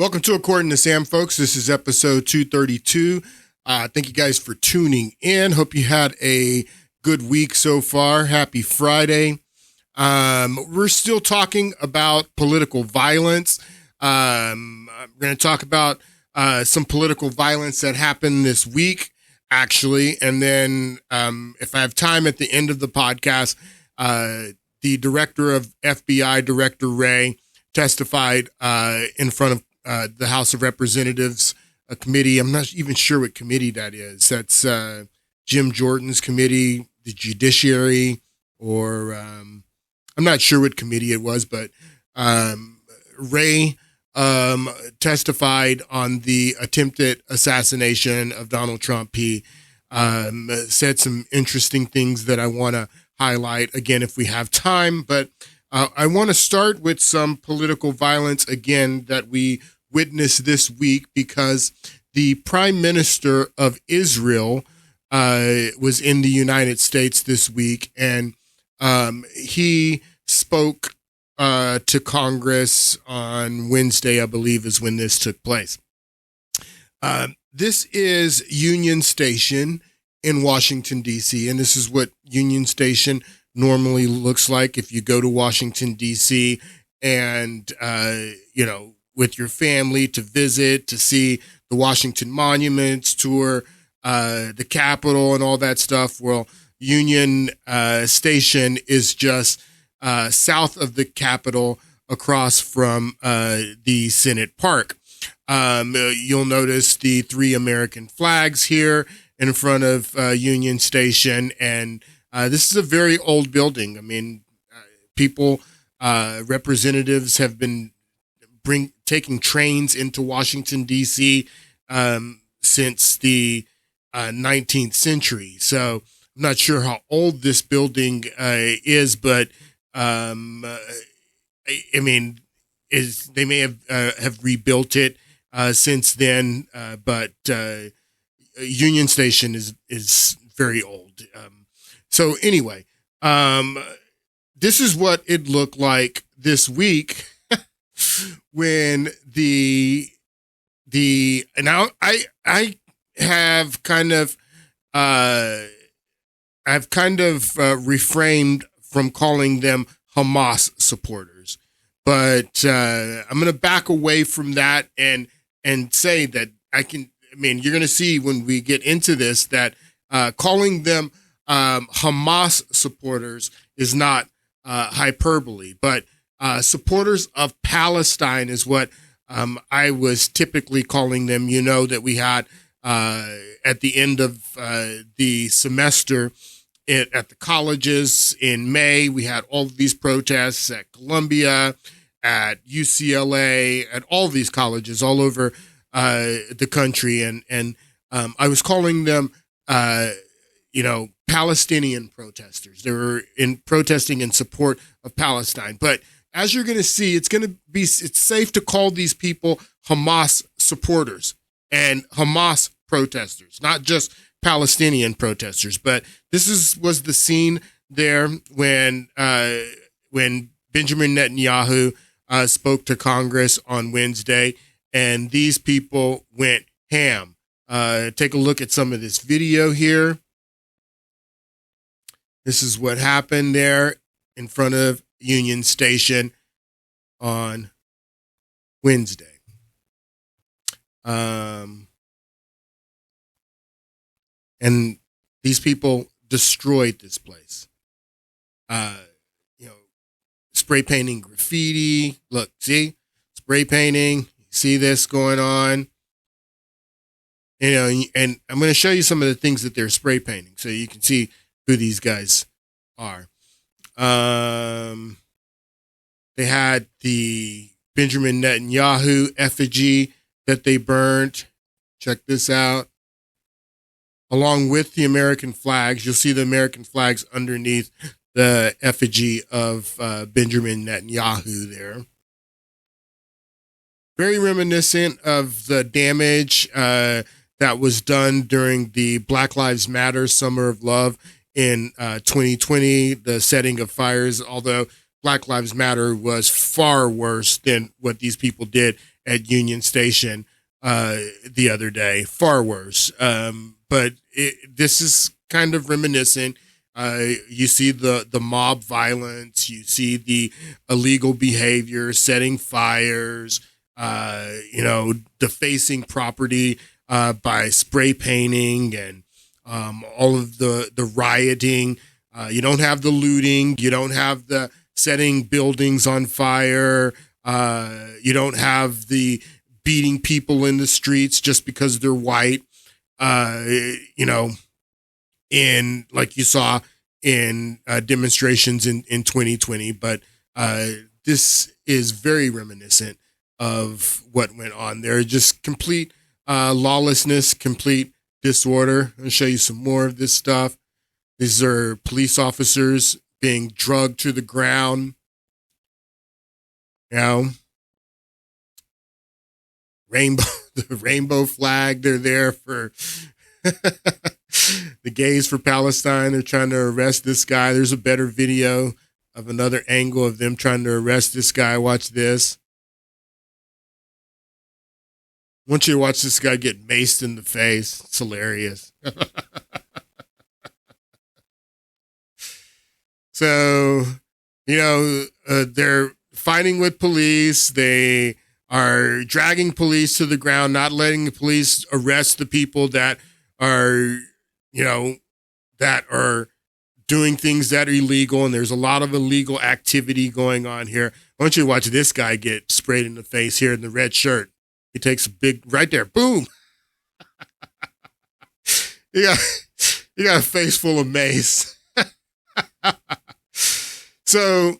Welcome to According to Sam, folks. This is episode 232. Thank you guys for tuning in. Hope you had a good week so far. Happy Friday. We're still talking about political violence. I'm going to talk about some political violence that happened this week, actually. And then if I have time at the end of the podcast, the director of FBI, Director Wray, testified in front of the House of Representatives, a committee. I'm not even sure what committee that is. That's Jim Jordan's committee, the Judiciary, or I'm not sure what committee it was, but Wray testified on the attempted assassination of Donald Trump. He said some interesting things that I want to highlight again if we have time, but I want to start with some political violence again that we witnessed this week because the Prime Minister of Israel was in the United States this week, and he spoke to Congress on Wednesday, I believe is when this took place. This is Union Station in Washington, D.C., and this is what Union Station normally looks like if you go to Washington, D.C. and, with your family to visit, to see the Washington monuments, tour the Capitol and all that stuff. Well, Union Station is just south of the Capitol across from the Senate Park. You'll notice the three American flags here in front of Union Station, and this is a very old building. I mean, representatives have been taking trains into Washington, D.C. Since the 19th century. So I'm not sure how old this building is, but they may have rebuilt it since then. But Union Station is very old. So anyway, this is what it looked like this week when now I have kind of refrained from calling them Hamas supporters, but I'm going to back away from that and say that you're going to see when we get into this that calling them Hamas supporters is not hyperbole, but supporters of Palestine is what I was typically calling them. You know that we had at the end of the semester at the colleges in May, we had all of these protests at Columbia, at UCLA, at all of these colleges all over the country, and I was calling them Palestinian protesters. They were protesting in support of Palestine. But as you're going to see, it's safe to call these people Hamas supporters and Hamas protesters, not just Palestinian protesters. But this was the scene there when Benjamin Netanyahu spoke to Congress on Wednesday, and these people went ham. Take a look at some of this video here. This is what happened there in front of Union Station on Wednesday. And these people destroyed this place. Spray painting graffiti. Look, see? Spray painting. See this going on? And I'm going to show you some of the things that they're spray painting so you can see who these guys are. They had the Benjamin Netanyahu effigy that they burned. Check this out. Along with the American flags, you'll see the American flags underneath the effigy of Benjamin Netanyahu there. Very reminiscent of the damage that was done during the Black Lives Matter Summer of Love in 2020, the setting of fires, although Black Lives Matter was far worse than what these people did at Union Station the other day. Far worse. But this is kind of reminiscent. You see the mob violence, you see the illegal behavior, setting fires, defacing property by spray painting and all of the rioting. You don't have the looting. You don't have the setting buildings on fire. You don't have the beating people in the streets just because they're white. In like you saw in demonstrations in 2020. But this is very reminiscent of what went on there. Just complete lawlessness, complete disorder. I'll show you some more of this stuff. These are police officers being drugged to the ground. The rainbow flag, they're there for the gays for Palestine. They're trying to arrest this guy. There's a better video of another angle of them trying to arrest this guy. Watch this. I want you to watch this guy get maced in the face. It's hilarious. So, they're fighting with police. They are dragging police to the ground, not letting the police arrest the people that are, that are doing things that are illegal. And there's a lot of illegal activity going on here. I want you to watch this guy get sprayed in the face here in the red shirt. He takes a big, right there, boom. He got a face full of mace. So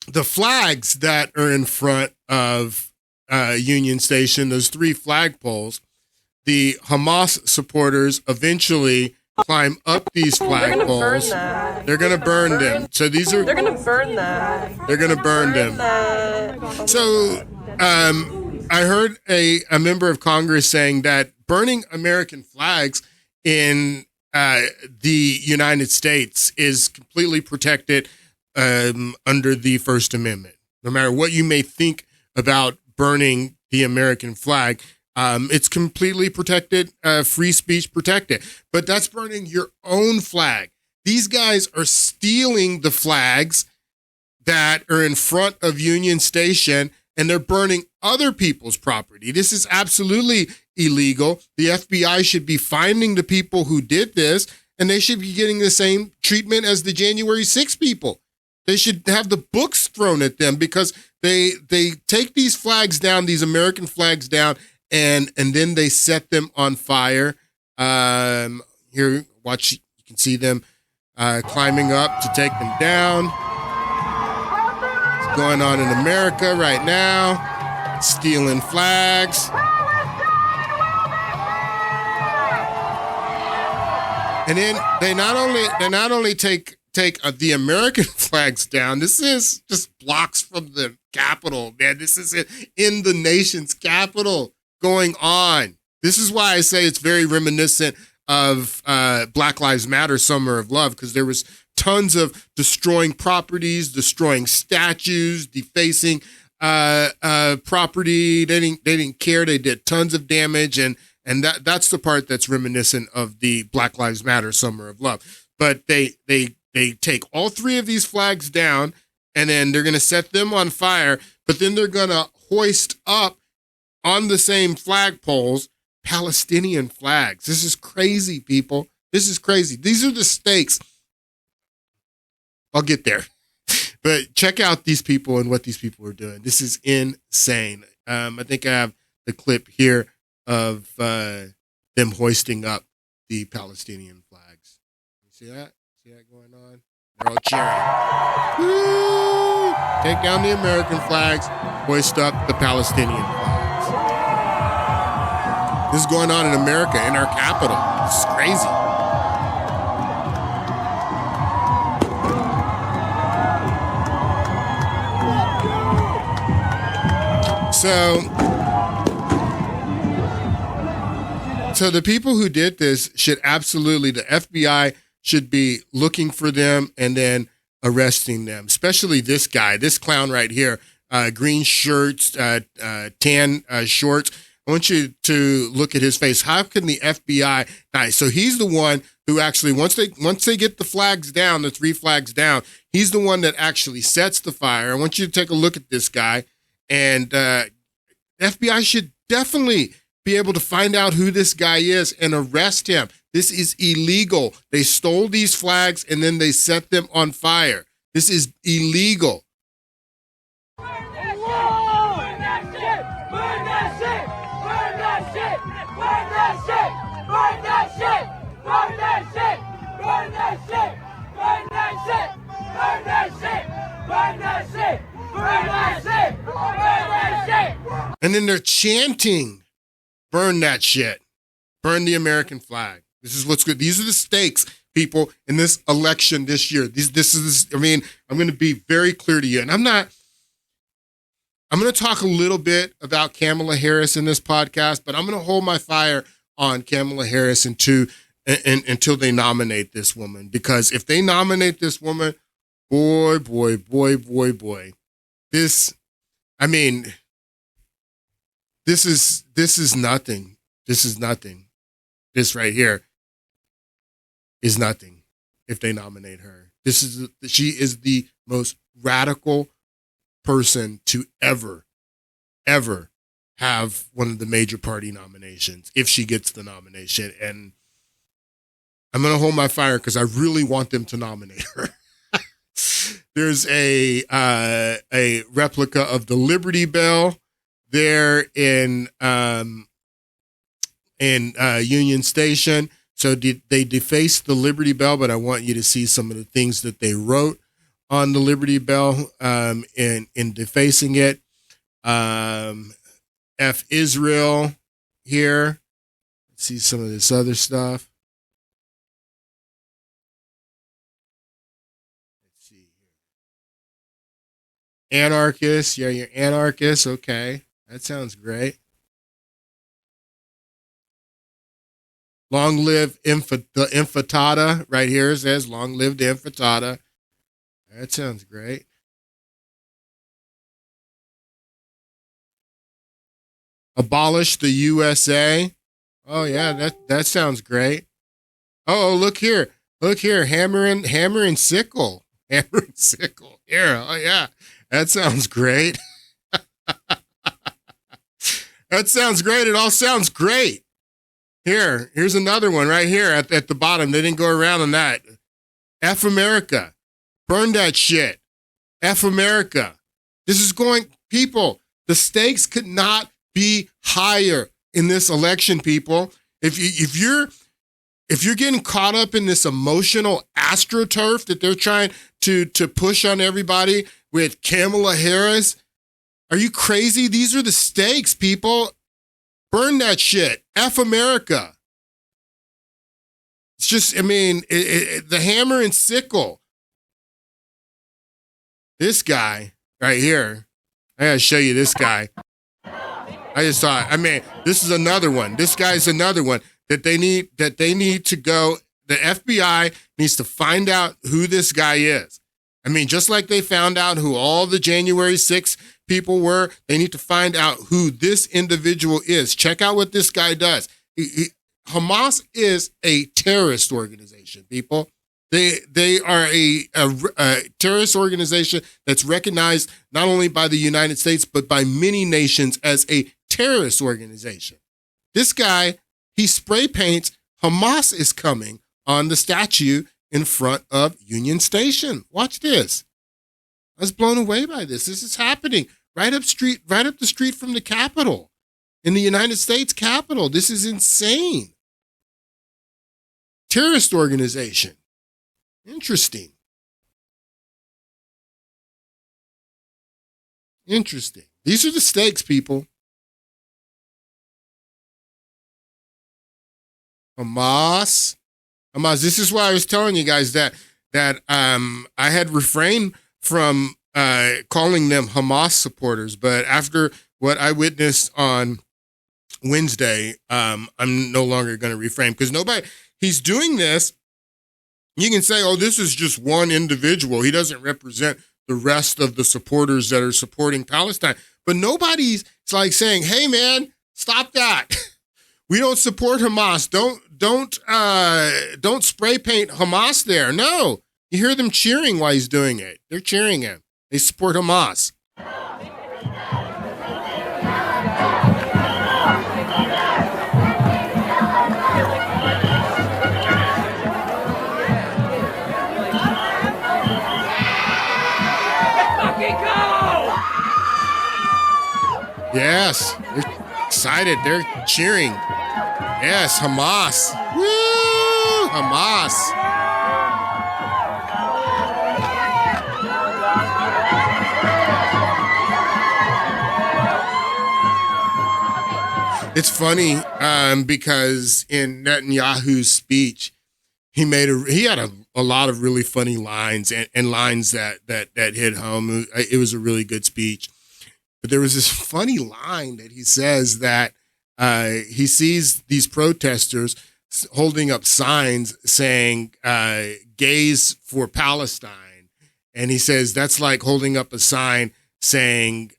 the flags that are in front of Union Station, those 3 flagpoles, the Hamas supporters eventually climb up these flagpoles. They're going to burn them. So they're going to burn that. They're going to burn them. So I heard a member of Congress saying that burning American flags in the United States is completely protected under the First Amendment. No matter what you may think about burning the American flag, it's completely protected, free speech protected. But that's burning your own flag. These guys are stealing the flags that are in front of Union Station, and they're burning other people's property. This is absolutely illegal. The FBI should be finding the people who did this, and they should be getting the same treatment as the January 6th people. They should have the books thrown at them because they take these flags down, these American flags down, and then they set them on fire. Here, watch, you can see them climbing up to take them down. It's going on in America right now, stealing flags. And then they not only take the American flags down. This is just blocks from the Capitol, man. This is in the nation's capital going on. This is why I say it's very reminiscent of Black Lives Matter Summer of Love, because there was tons of destroying properties, destroying statues, defacing property. They didn't care. They did tons of damage, and that's the part that's reminiscent of the Black Lives Matter Summer of Love. But they take all 3 of these flags down, and then they're going to set them on fire, but then they're going to hoist up on the same flagpoles Palestinian flags. This is crazy, people. This is crazy. These are the stakes. I'll get there. But check out these people and what these people are doing. This is insane. I think I have the clip here of them hoisting up the Palestinian flags. You see that? See that going on? They're all cheering. Woo! Take down the American flags, hoist up the Palestinian flags. This is going on in America, in our capital. This is crazy. So the people who did this should absolutely, the FBI should be looking for them and then arresting them, especially this guy, this clown right here. green shirts, tan shorts. I want you to look at his face. How can the FBI? Nice. So he's the one who actually, once they get the flags down, the 3 flags down, he's the one that actually sets the fire. I want you to take a look at this guy, and FBI should definitely be able to find out who this guy is and arrest him. This is illegal. They stole these flags and then they set them on fire. This is illegal. And then they're chanting, burn that shit, burn the American flag. This is what's good. These are the stakes, people, in this election this year. I mean, I'm going to be very clear to you. And I'm going to talk a little bit about Kamala Harris in this podcast, but I'm going to hold my fire on Kamala Harris until they nominate this woman. Because if they nominate this woman, boy. This is nothing. This is nothing. This right here is nothing if they nominate her. She is the most radical person to ever have one of the major party nominations if she gets the nomination. And I'm going to hold my fire because I really want them to nominate her. There's a replica of the Liberty Bell there in Union Station. So they defaced the Liberty Bell, but I want you to see some of the things that they wrote on the Liberty Bell in defacing it. F Israel here. Let's see some of this other stuff. Let's see here. Anarchists. Yeah, you're anarchists. Okay. That sounds great. Long live the intifada. Right here it says, long live the intifada. That sounds great. Abolish the USA. Oh yeah, that sounds great. Oh, look here. Hammer and sickle. Hammer and sickle. Here. Oh yeah. That sounds great. That sounds great. It all sounds great. Here's another one right here at the bottom. They didn't go around on that. F America. Burn that shit. F America. This is people, the stakes could not be higher in this election, people. If you're getting caught up in this emotional astroturf that they're trying to push on everybody with Kamala Harris, are you crazy? These are the stakes, people. Burn that shit. F America. It's just, the hammer and sickle. This guy right here, I gotta show you this guy. I just thought, this is another one. This guy's another one that they need to go. The FBI needs to find out who this guy is. Just like they found out who all the January 6th people were, they need to find out who this individual is. Check out what this guy does. Hamas is a terrorist organization, people. They are a terrorist organization that's recognized not only by the United States, but by many nations as a terrorist organization. This guy, he spray paints Hamas is coming on the statue in front of Union Station. Watch this. I was blown away by this. This is happening right up the street from the Capitol, in the United States Capitol. This is insane. Terrorist organization. Interesting. These are the stakes, people. Hamas. This is why I was telling you guys that I had refrained from calling them Hamas supporters, but after what I witnessed on Wednesday, I'm no longer going to refrain, because he's doing this. You can say, oh, this is just one individual. He doesn't represent the rest of the supporters that are supporting Palestine. But nobody's like saying, hey, man, stop that. We don't support Hamas. Don't spray paint Hamas there. No, you hear them cheering while he's doing it. They're cheering him. They support Hamas. Yes, they're excited. They're cheering. Yes, Hamas. Woo! Hamas. It's funny because in Netanyahu's speech, he had a lot of really funny lines and lines that hit home. It was a really good speech. But there was this funny line that he says that he sees these protesters holding up signs saying gays for Palestine. And he says that's like holding up a sign saying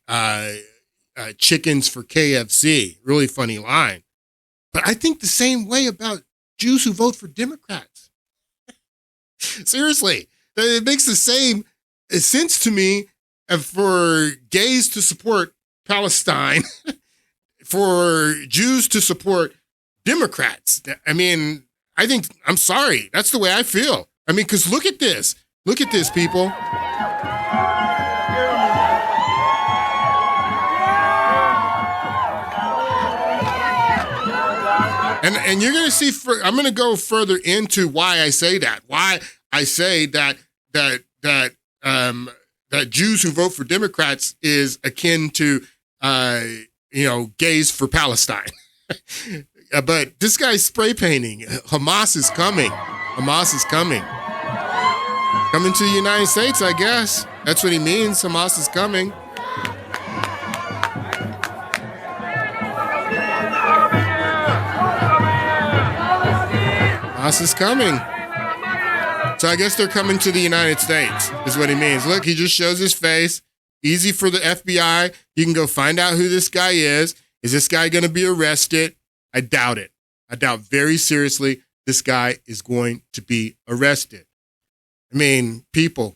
chickens for KFC. Really funny line. But I think the same way about Jews who vote for Democrats. Seriously, it makes the same sense to me for gays to support Palestine, for Jews to support Democrats. I mean, I'm sorry. That's the way I feel. I mean, because look at this. Look at this, people. And you're going to see, I'm going to go further into why I say that. Why I say that Jews who vote for Democrats is akin to, gays for Palestine. But this guy's spray painting. Hamas is coming. Hamas is coming. Coming to the United States, I guess. That's what he means. Hamas is coming. Hamas is coming. So I guess they're coming to the United States, is what he means. Look, he just shows his face. Easy for the FBI. You can go find out who this guy is. Is this guy going to be arrested? I doubt it. I doubt very seriously this guy is going to be arrested. I mean, people,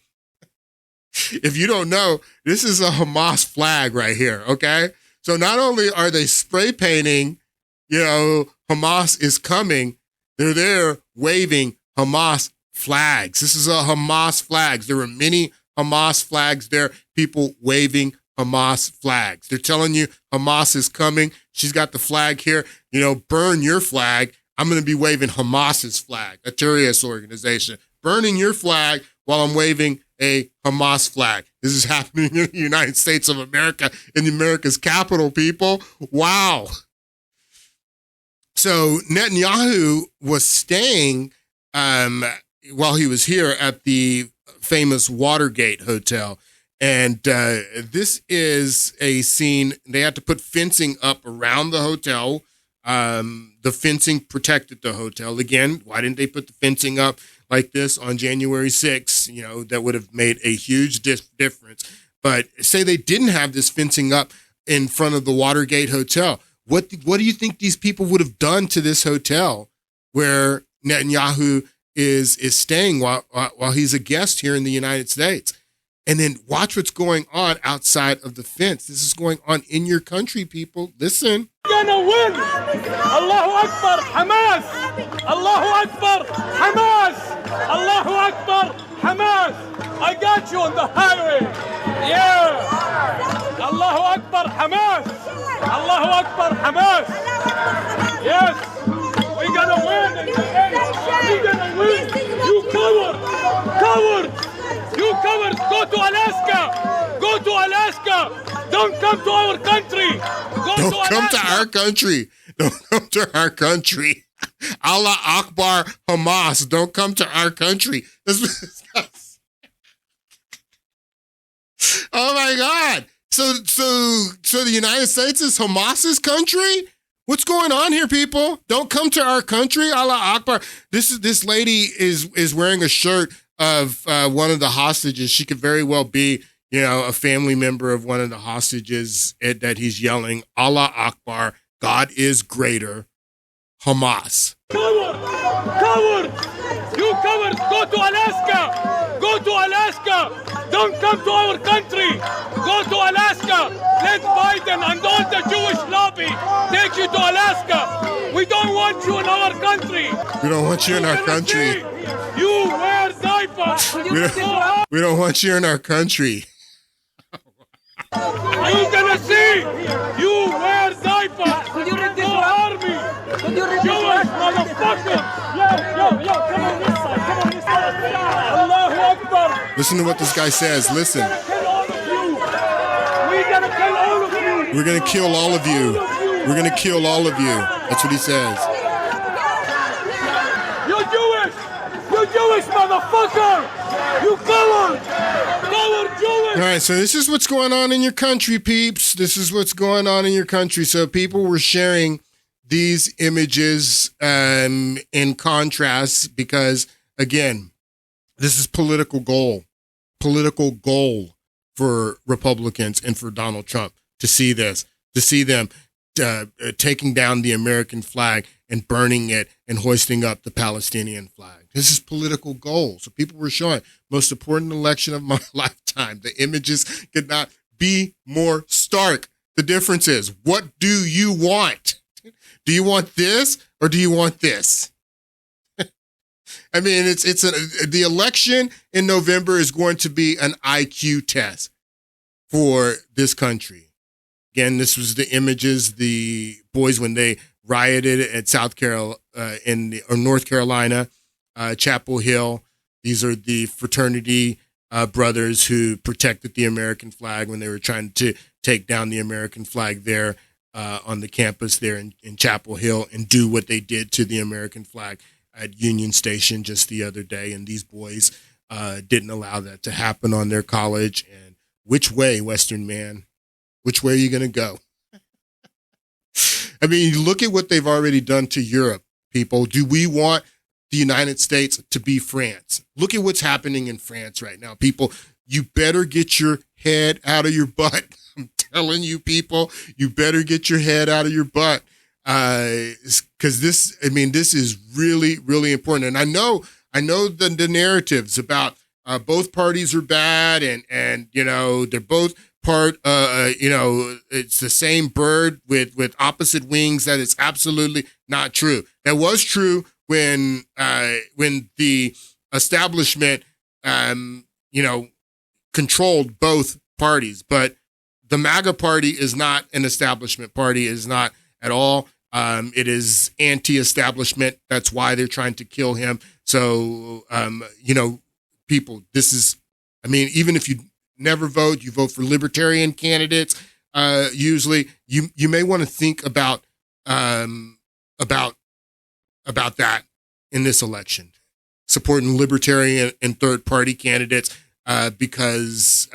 if you don't know, this is a Hamas flag right here, okay? So not only are they spray painting, Hamas is coming, they're there waving Hamas flags. This is a Hamas flags. There were many Hamas flags there, people waving Hamas flags. They're telling you Hamas is coming. She's got the flag here. Burn your flag. I'm going to be waving Hamas's flag, a terrorist organization. Burning your flag while I'm waving a Hamas flag. This is happening in the United States of America, in America's capital, people. Wow. So Netanyahu was staying while he was here at the famous Watergate Hotel. And this is a scene. They had to put fencing up around the hotel. The fencing protected the hotel. Again, why didn't they put the fencing up like this on January 6th? That would have made a huge difference. But say they didn't have this fencing up in front of the Watergate Hotel. What do you think these people would have done to this hotel where Netanyahu is staying while he's a guest here in the United States? And then watch what's going on outside of the fence. This is going on in your country, people. Listen. We're gonna win. Allahu Akbar, Hamas. Allahu Akbar, Hamas. Allahu Akbar, Hamas. I got you on the highway. Yeah. Allahu Akbar, Hamas. Allahu Akbar, Hamas. Yes. We're gonna win. We're gonna win. You coward. You cowards, go to Alaska! Go to Alaska! Don't come to our country! Don't come to our country! Don't come to our country! Allah Akbar Hamas, don't come to our country! Oh my God! So the United States is Hamas's country? What's going on here, people? Don't come to our country, Allah Akbar. This lady is wearing a shirt of one of the hostages. She could very well be, a family member of one of the hostages that he's yelling, Allah Akbar, God is greater, Hamas. Coward! Coward! You cowards, go to Alaska! Go to Alaska! Don't come to our country! Go to Alaska! Let Biden and all the Jewish lobby take you to Alaska! We don't want you in our country! We don't want you in our country. You wear diapers! We don't want you in our country. You're gonna see! You wear diapers! Could you read this Go one? army! Could you read this Jewish one? motherfucker! Yo, come on this side, come on this side. Allahu Akbar! Listen to what this guy says. Listen. Kill all of you! We're gonna kill all of you! We're going to kill all of you. We're going to kill all of you. That's what he says. You're Jewish! You Jewish motherfucker! You coward! Coward Jewish! All right, so this is what's going on in your country, peeps. This is what's going on in your country. So people were sharing these images in contrast because, again, this is political goal for Republicans and for Donald Trump to see this, to see them taking down the American flag and burning it and hoisting up the Palestinian flag. This is political goal. So people were showing most important election of my lifetime. The images could not be more stark. The difference is, what do you want? Do you want this or do you want this? I mean, the election in November is going to be an IQ test for this country. Again, this was the images, the boys when they rioted at North Carolina, Chapel Hill. These are the fraternity brothers who protected the American flag when they were trying to take down the American flag there on the campus there in Chapel Hill and do what they did to the American flag at Union Station just the other day. And these boys didn't allow that to happen on their college. And which way, Western man? Which way are you going to go? I mean, look at what they've already done to Europe, people. Do we want the United States to be France? Look at what's happening in France right now, people. You better get your head out of your butt. I'm telling you, people, you better get your head out of your butt. Because this is really, really important. And I know the narratives about both parties are bad and they're both part, it's the same bird with opposite wings. That is absolutely not true. That was true when the establishment, controlled both parties, but the MAGA party is not an establishment party, is not at all. It is anti-establishment. That's why they're trying to kill him. So, people, even if you never vote, you vote for libertarian candidates. Usually you may want to think about that in this election, supporting libertarian and third party candidates, because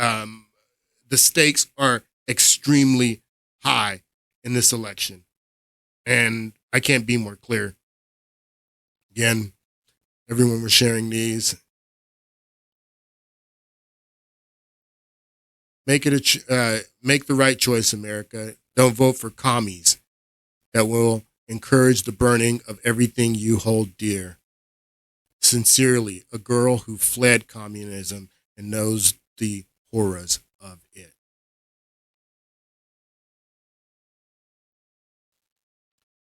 the stakes are extremely high in this election. And I can't be more clear. Again, everyone was sharing these. Make the right choice, America. Don't vote for commies that will encourage the burning of everything you hold dear. Sincerely, a girl who fled communism and knows the horrors of it.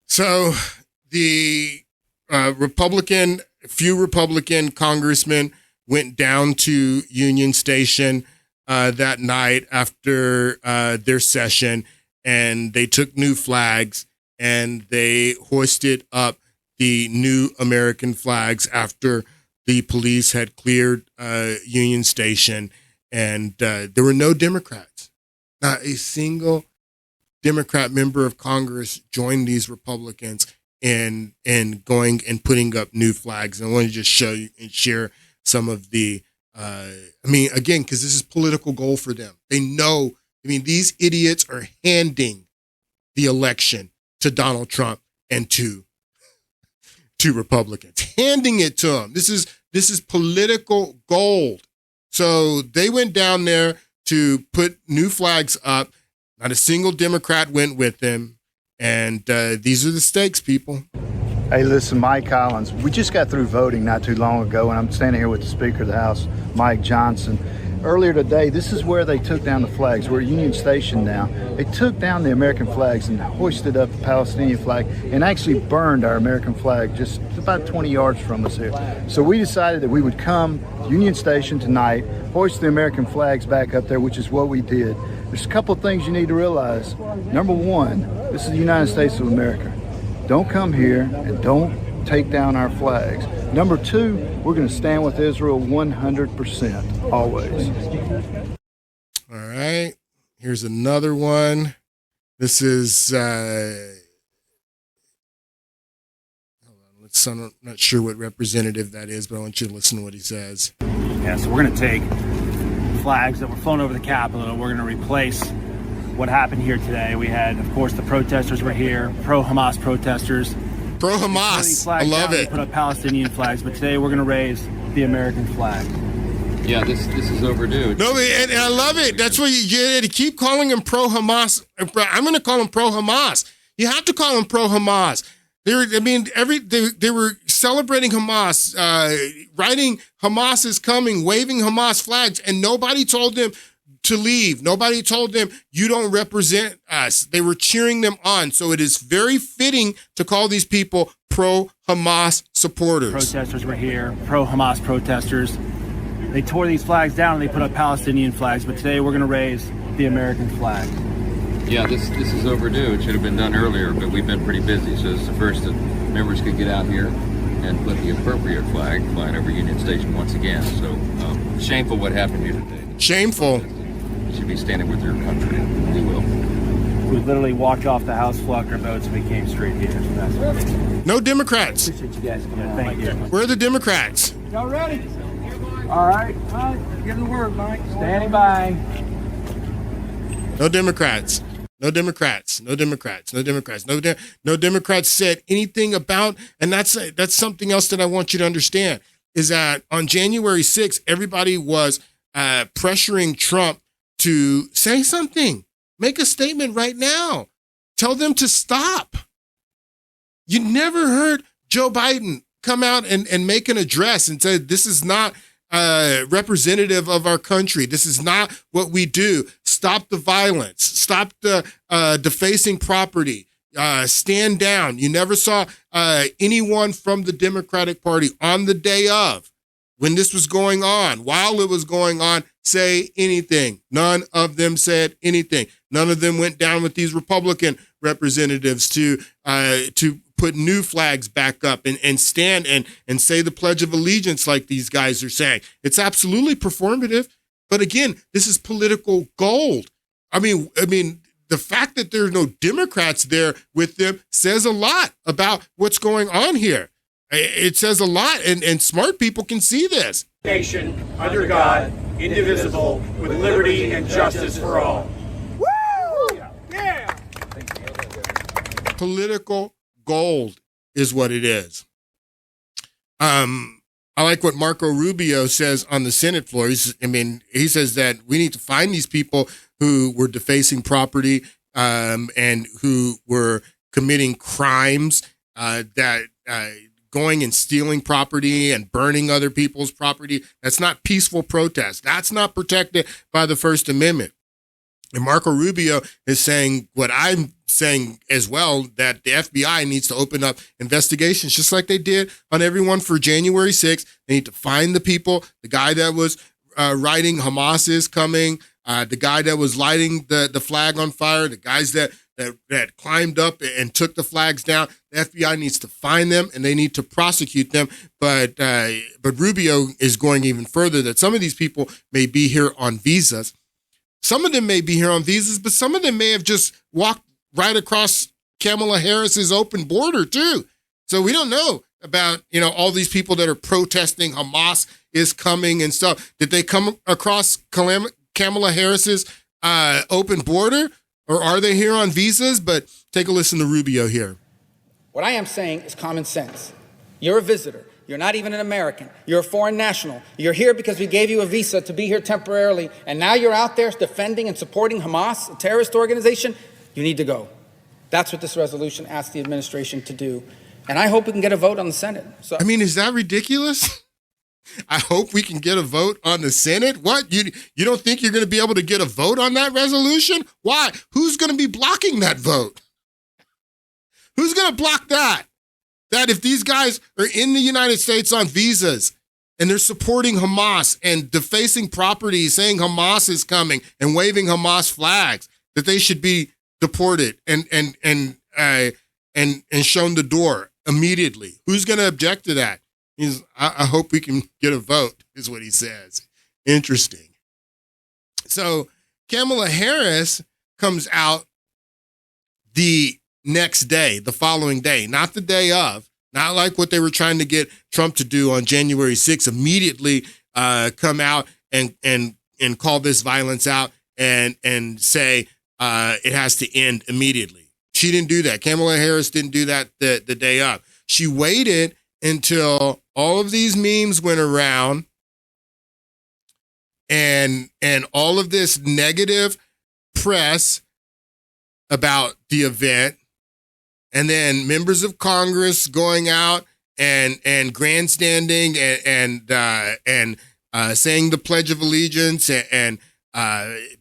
So the few Republican congressmen went down to Union Station that night after their session, and they took new flags and they hoisted up the new American flags after the police had cleared Union Station, and there were no Democrats. Not a single Democrat member of Congress joined these Republicans in going and putting up new flags. And I want to just show you and share some of the, again, because this is political goal for them. They know, these idiots are handing the election to Donald Trump and to Republicans, handing it to them. This is This is political gold. So they went down there to put new flags up. Not a single Democrat went with them. And these are the stakes, people. Hey, listen, Mike Collins. We just got through voting not too long ago, and I'm standing here with the Speaker of the House, Mike Johnson. Earlier today, this is where they took down the flags. We're at Union Station now. They took down the American flags and hoisted up the Palestinian flag and actually burned our American flag just about 20 yards from us here. So we decided that we would come to Union Station tonight, hoist the American flags back up there, which is what we did. There's a couple of things you need to realize. Number one, this is the United States of America. Don't come here and don't take down our flags. Number two, we're going to stand with Israel 100%, always. All right. Here's another one. This is, I'm not sure what representative that is, but I want you to listen to what he says. Yeah, so we're going to take flags that were flown over the Capitol and we're going to replace what happened here today. We had, of course, the protesters were here, pro-Hamas protesters. Pro-Hamas, I love it. Put up Palestinian flags, but today we're going to raise the American flag. Yeah, this is overdue. No, and I love it. That's what you keep calling them pro-Hamas. I'm going to call them pro-Hamas. You have to call them pro-Hamas. They were celebrating Hamas, writing Hamas is coming, waving Hamas flags, and nobody told them to leave. Nobody told them, you don't represent us. They were cheering them on. So it is very fitting to call these people pro-Hamas supporters. Protesters were here, pro-Hamas protesters. They tore these flags down and they put up Palestinian flags, but today we're going to raise the American flag. Yeah, this is overdue. It should have been done earlier, but we've been pretty busy. So it's the first that members could get out here and put the appropriate flag flying over Union Station once again. So shameful what happened here today. Shameful. You should be standing with your country. We will. We literally walked off the House, flocked our votes, and we came straight here. So that's what it is. No Democrats. Appreciate you guys coming. Thank you. Where are the Democrats? Y'all ready? All right. Give the word, Mike. Standing by. No Democrats. No Democrats. No Democrats. No Democrats. No Democrats said anything about, and that's something else that I want you to understand, is that on January 6th, everybody was pressuring Trump to say something. Make a statement right now. Tell them to stop. You never heard Joe Biden come out and make an address and say, this is not representative of our country. This is not what we do. Stop the violence. Stop the defacing property. Stand down. You never saw anyone from the Democratic Party on the day of, when this was going on, while it was going on, say anything. None of them said anything. None of them went down with these Republican representatives to put new flags back up and stand and say the Pledge of Allegiance like these guys are saying. It's absolutely performative. But again, this is political gold. I mean, the fact that there are no Democrats there with them says a lot about what's going on here. It says a lot, and smart people can see this. Nation under God, indivisible, with liberty and justice for all. Woo! Yeah! Political gold is what it is. I like what Marco Rubio says on the Senate floor. He says that we need to find these people who were defacing property and who were committing crimes, going and stealing property and burning other people's property. That's not peaceful protest. That's not protected by the First Amendment. And Marco Rubio is saying what I'm saying as well, that the FBI needs to open up investigations just like they did on everyone for January 6th. They need to find the people, the guy that was writing Hamas is coming, the guy that was lighting the flag on fire, the guys that climbed up and took the flags down. The FBI needs to find them and they need to prosecute them. But Rubio is going even further, that some of these people may be here on visas. Some of them may be here on visas, but some of them may have just walked right across Kamala Harris's open border too. So we don't know about, all these people that are protesting Hamas is coming and stuff. Did they come across Kamala Harris's open border, or are they here on visas? But take a listen to Rubio here. What I am saying is common sense. You're a visitor. You're not even an American. You're a foreign national. You're here because we gave you a visa to be here temporarily, and now you're out there defending and supporting Hamas, a terrorist organization. You need to go. That's what this resolution asks the administration to do. And I hope we can get a vote on the Senate. So, I mean, is that ridiculous? I hope we can get a vote on the Senate. What? You don't think you're going to be able to get a vote on that resolution? Why? Who's going to be blocking that vote? Who's going to block that? That if these guys are in the United States on visas and they're supporting Hamas and defacing property, saying Hamas is coming and waving Hamas flags, that they should be deported and shown the door immediately. Who's going to object to that? I hope we can get a vote, is what he says. Interesting. So Kamala Harris comes out the next day, the following day, not the day of, not like what they were trying to get Trump to do on January 6th, immediately come out and call this violence out and say it has to end immediately. She didn't do that. Kamala Harris didn't do that the day of. She waited until all of these memes went around and all of this negative press about the event, and then members of Congress going out and grandstanding and saying the Pledge of Allegiance and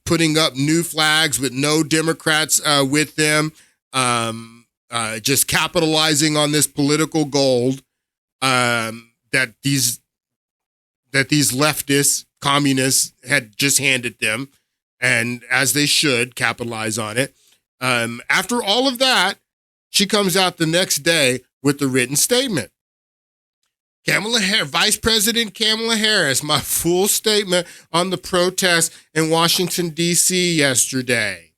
putting up new flags with no Democrats with them, just capitalizing on this political gold that these leftists, communists had just handed them, and as they should capitalize on it. After all of that, she comes out the next day with the written statement. Vice President Kamala Harris, my full statement on the protests in Washington, D.C. yesterday.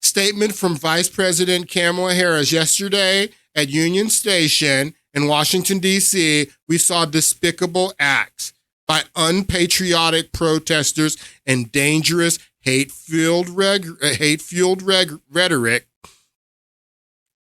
Statement from Vice President Kamala Harris yesterday at Union Station in Washington, D.C. We saw despicable acts by unpatriotic protesters and dangerous hate-fueled rhetoric.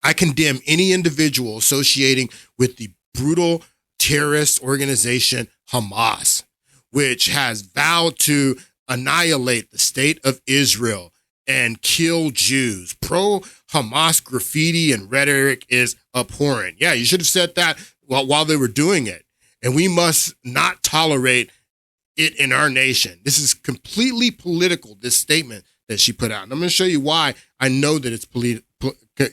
I condemn any individual associating with the brutal terrorist organization Hamas, which has vowed to annihilate the state of Israel and kill Jews. Pro-Hamas graffiti and rhetoric is abhorrent. Yeah, you should have said that while they were doing it. And we must not tolerate it in our nation. This is completely political, this statement that she put out. And I'm going to show you why I know that it's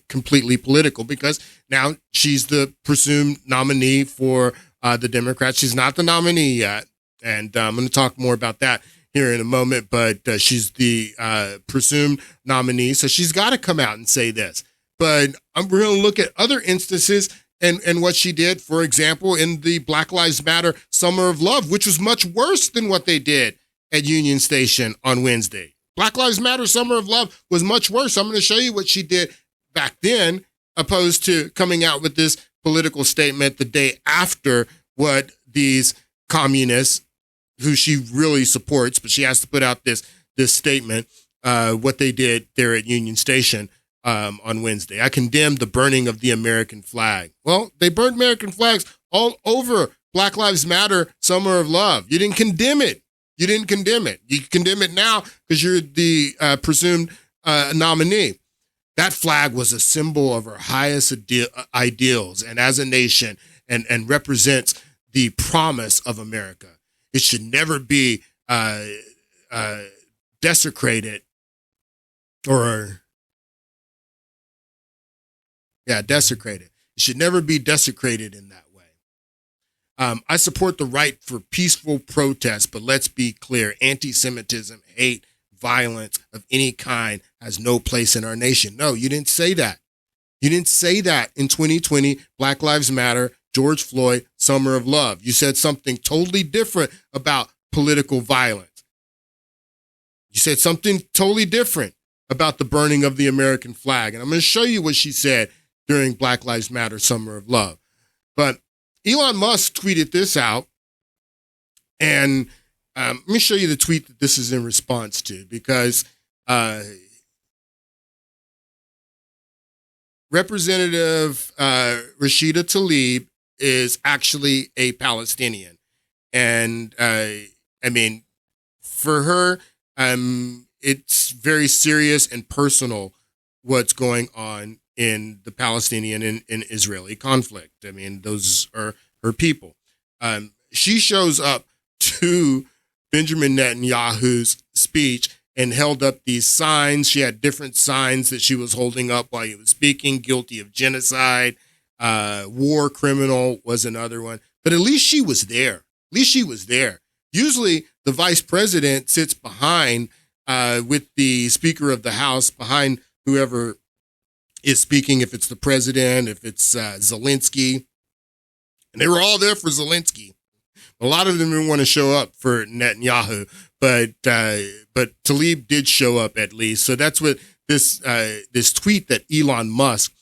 completely political, because now she's the presumed nominee for the Democrats. She's not the nominee yet. And I'm going to talk more about that here in a moment, but she's the presumed nominee. So she's got to come out and say this. But we're going to look at other instances and what she did, for example, in the Black Lives Matter Summer of Love, which was much worse than what they did at Union Station on Wednesday. Black Lives Matter Summer of Love was much worse. I'm going to show you what she did back then, opposed to coming out with this political statement the day after what these communists, who she really supports, but she has to put out this statement, what they did there at Union Station on Wednesday. I condemn the burning of the American flag. Well, they burned American flags all over Black Lives Matter Summer of Love. You didn't condemn it. You didn't condemn it. You condemn it now because you're the presumed nominee. That flag was a symbol of our highest ideals and as a nation, and represents the promise of America. It should never be desecrated desecrated. It should never be desecrated in that way. I support the right for peaceful protest, but let's be clear, anti-Semitism, hate, violence of any kind has no place in our nation. No, you didn't say that. You didn't say that in 2020, Black Lives Matter, George Floyd, Summer of Love. You said something totally different about political violence. You said something totally different about the burning of the American flag. And I'm going to show you what she said during Black Lives Matter Summer of Love. But Elon Musk tweeted this out, and let me show you the tweet that this is in response to, because Representative Rashida Tlaib is actually a Palestinian. And for her, it's very serious and personal what's going on in the Palestinian and Israeli conflict. I mean, those are her people. She shows up to Benjamin Netanyahu's speech and held up these signs. She had different signs that she was holding up while he was speaking. Guilty of genocide, war criminal was another one. But at least she was there. At least she was there. Usually the vice president sits behind with the Speaker of the House, behind whoever is speaking, if it's the president, if it's Zelensky. And they were all there for Zelensky. A lot of them didn't want to show up for Netanyahu, but Tlaib did show up at least. So that's what this tweet that Elon Musk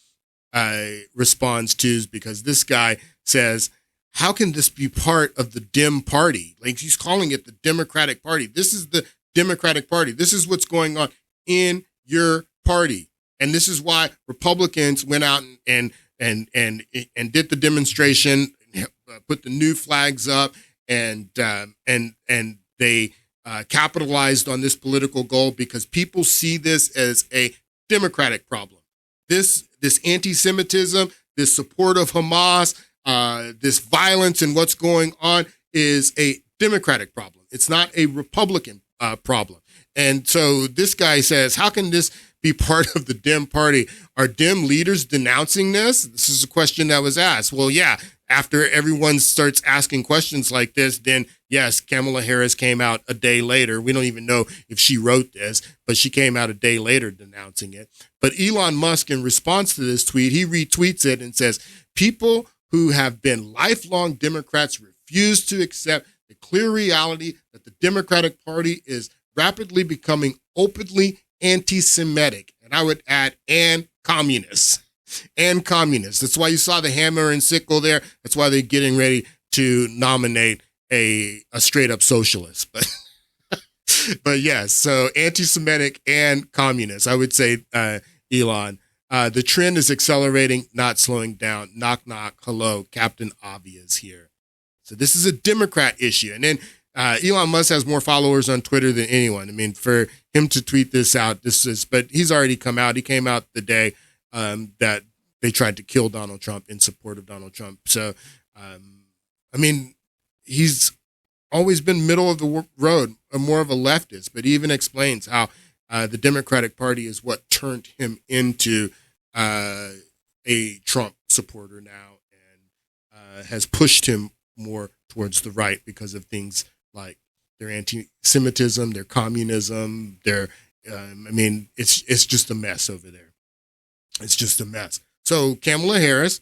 responds to, is because this guy says, how can this be part of the Dem Party? Like, he's calling it the Democratic Party. This is the Democratic Party. This is what's going on in your party. And this is why Republicans went out and did the demonstration, put the new flags up, and they capitalized on this political goal, because people see this as a Democratic problem. This anti-Semitism, this support of Hamas, this violence and what's going on is a Democratic problem. It's not a Republican problem. And so this guy says, how can this be part of the Dem Party? Are Dem leaders denouncing this? This is a question that was asked. Well, yeah, after everyone starts asking questions like this, then yes, Kamala Harris came out a day later. We don't even know if she wrote this, but she came out a day later denouncing it. But Elon Musk, in response to this tweet, he retweets it and says, people who have been lifelong Democrats refuse to accept the clear reality that the Democratic Party is rapidly becoming openly anti-Semitic. And I would add, and communist. And communist. That's why you saw the hammer and sickle there. That's why they're getting ready to nominate a straight up socialist. But yes, so anti-Semitic and communist. I would say, Elon, the trend is accelerating, not slowing down. Knock, knock. Hello, Captain Obvious here. So this is a Democrat issue. And then Elon Musk has more followers on Twitter than anyone. I mean, for him to tweet this out, but he's already come out. He came out the day that they tried to kill Donald Trump in support of Donald Trump. So, I mean, he's always been middle of the road, more of a leftist, but he even explains how the Democratic Party is what turned him into a Trump supporter now, and has pushed him more towards the right because of things like their anti-Semitism, their communism, it's just a mess over there. It's just a mess. So Kamala Harris,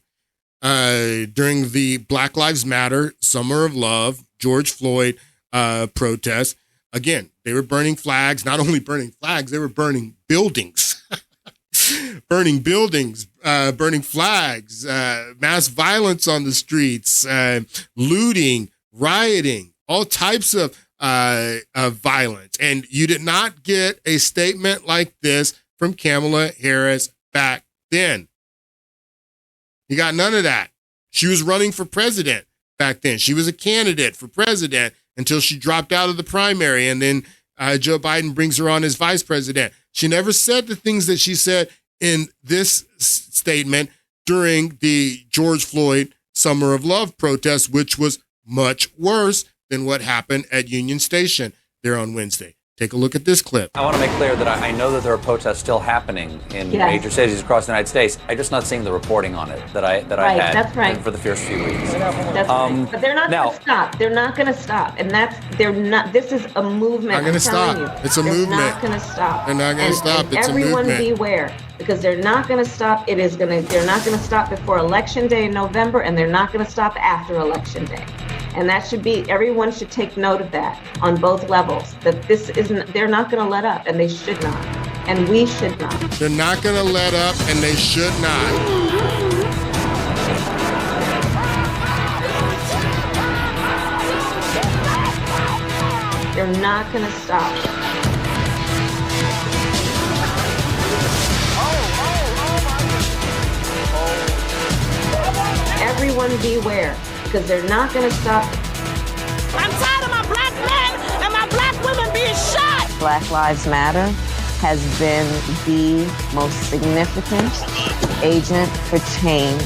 during the Black Lives Matter, Summer of Love, George Floyd protests, again, they were burning flags. Not only burning flags, they were burning buildings. Burning buildings, burning flags, mass violence on the streets, looting, rioting, all types of violence. And you did not get a statement like this from Kamala Harris back then. You got none of that. She was running for president back then. She was a candidate for president until she dropped out of the primary, and then Joe Biden brings her on as vice president. She never said the things that she said in this statement during the George Floyd Summer of Love protest, which was much worse than what happened at Union Station there on Wednesday. Take a look at this clip. I want to make clear that I know that there are protests still happening in major cities across the United States. I'm just not seeing the reporting on it that I had that's right. for the first few weeks. That's right. But they're not going to stop. They're not going to stop. And they're not. This is a movement. Not going to stop. It's a movement. They're not going to stop. They're not going to stop. It's a movement. Everyone beware, because they're not going to stop. They're not going to stop before Election Day in November, and they're not going to stop after Election Day. And that should be, everyone should take note of that on both levels, that this isn't, they're not going to let up, and they should not. And we should not. They're not going to let up, and they should not. They're not going to stop. Oh, Everyone beware, because they're not going to stop. I'm tired of my black men and my black women being shot. Black Lives Matter has been the most significant agent for change.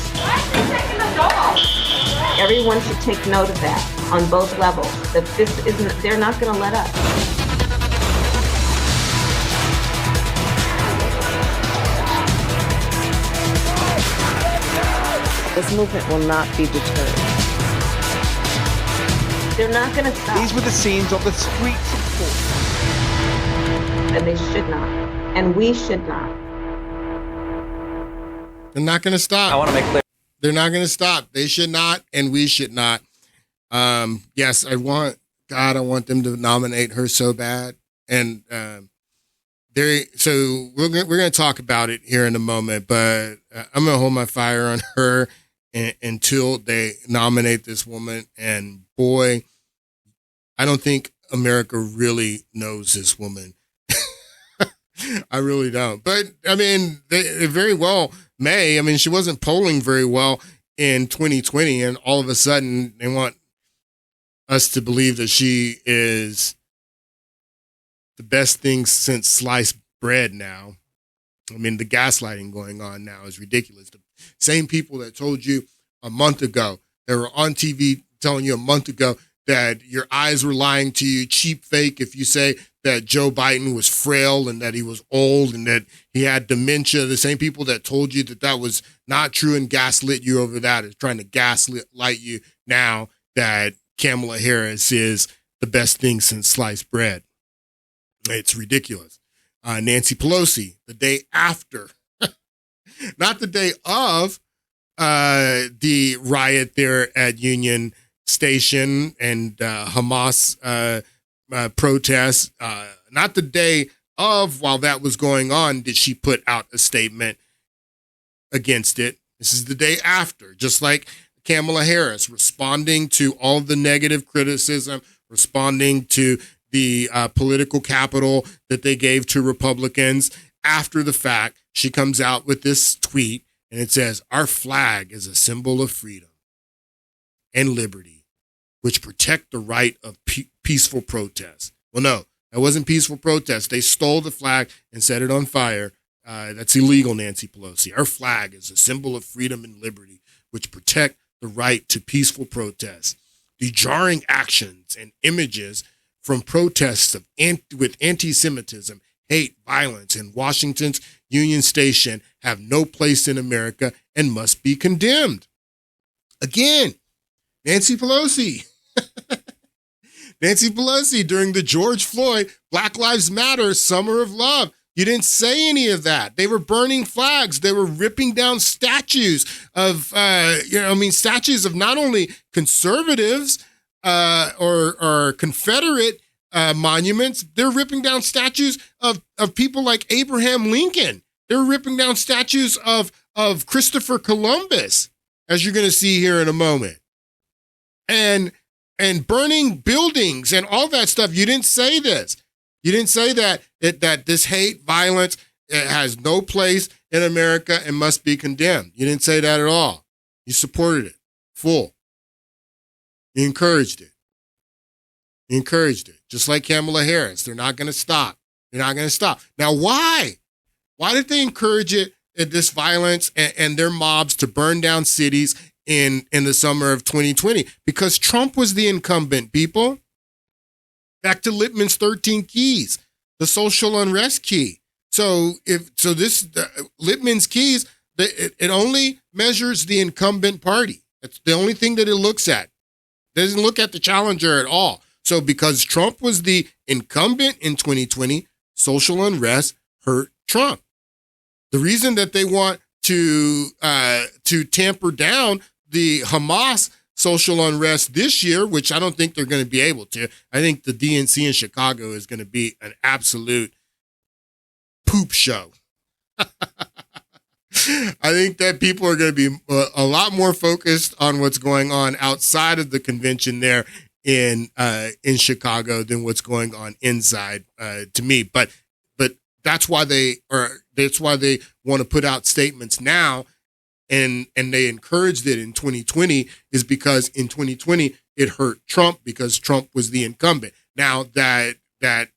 Everyone should take note of that on both levels, that this isn't, they're not going to let up. This movement will not be deterred. They're not going to stop. These were the scenes of the streets of Portland. And they should not. And we should not. They're not going to stop. I want to make clear. They're not going to stop. They should not, and we should not. Yes, I want them to nominate her so bad. And so we're going to talk about it here in a moment, but I'm going to hold my fire on her until they nominate this woman. And boy, I don't think America really knows this woman. I really don't. But I mean, they very well may. I mean, she wasn't polling very well in 2020, and all of a sudden they want us to believe that she is the best thing since sliced bread now. I mean, the gaslighting going on now is ridiculous. The same people that told you a month ago, they were on TV telling you a month ago that your eyes were lying to you, cheap fake, if you say that Joe Biden was frail and that he was old and that he had dementia. The same people that told you that that was not true and gaslit you over that is trying to gaslight you now that Kamala Harris is the best thing since sliced bread. It's ridiculous. Nancy Pelosi, the day after, not the day of the riot there at Union Station and Hamas protests, not the day of, while that was going on, did she put out a statement against it. This is the day after, just like Kamala Harris, responding to all the negative criticism, responding to the political capital that they gave to Republicans. After the fact, she comes out with this tweet, and it says, "Our flag is a symbol of freedom and liberty, which protect the right of peaceful protest." Well, no, that wasn't peaceful protest. They stole the flag and set it on fire. That's illegal, Nancy Pelosi. Our flag is a symbol of freedom and liberty, which protect the right to peaceful protest. The jarring actions and images from protests with anti-Semitism, hate, violence in Washington's Union Station have no place in America and must be condemned. Again, Nancy Pelosi. Nancy Pelosi during the George Floyd Black Lives Matter Summer of Love. You didn't say any of that. They were burning flags. They were ripping down statues of, statues of not only conservatives or Confederate monuments. They're ripping down statues of people like Abraham Lincoln. They're ripping down statues of Christopher Columbus, as you're going to see here in a moment. And burning buildings and all that stuff. You didn't say this. You didn't say that this hate, violence has no place in America and must be condemned. You didn't say that at all. You supported it full. You encouraged it. You encouraged it. Just like Kamala Harris. They're not going to stop. They're not going to stop. Now, why? Why did they encourage it, this violence and their mobs to burn down cities in the summer of 2020? Because Trump was the incumbent, people. Back to Lippmann's 13 keys, the social unrest key. So Lippmann's keys, it only measures the incumbent party. That's the only thing that it looks at. It doesn't look at the challenger at all. So because Trump was the incumbent in 2020, social unrest hurt Trump. The reason that they want to tamper down the Hamas social unrest this year, which I don't think they're going to be able to. I think the DNC in Chicago is going to be an absolute poop show. I think that people are going to be a lot more focused on what's going on outside of the convention there in Chicago than what's going on inside, to me. But that's why they want to put out statements now and they encouraged it in 2020 is because in 2020 it hurt Trump because Trump was the incumbent. Now that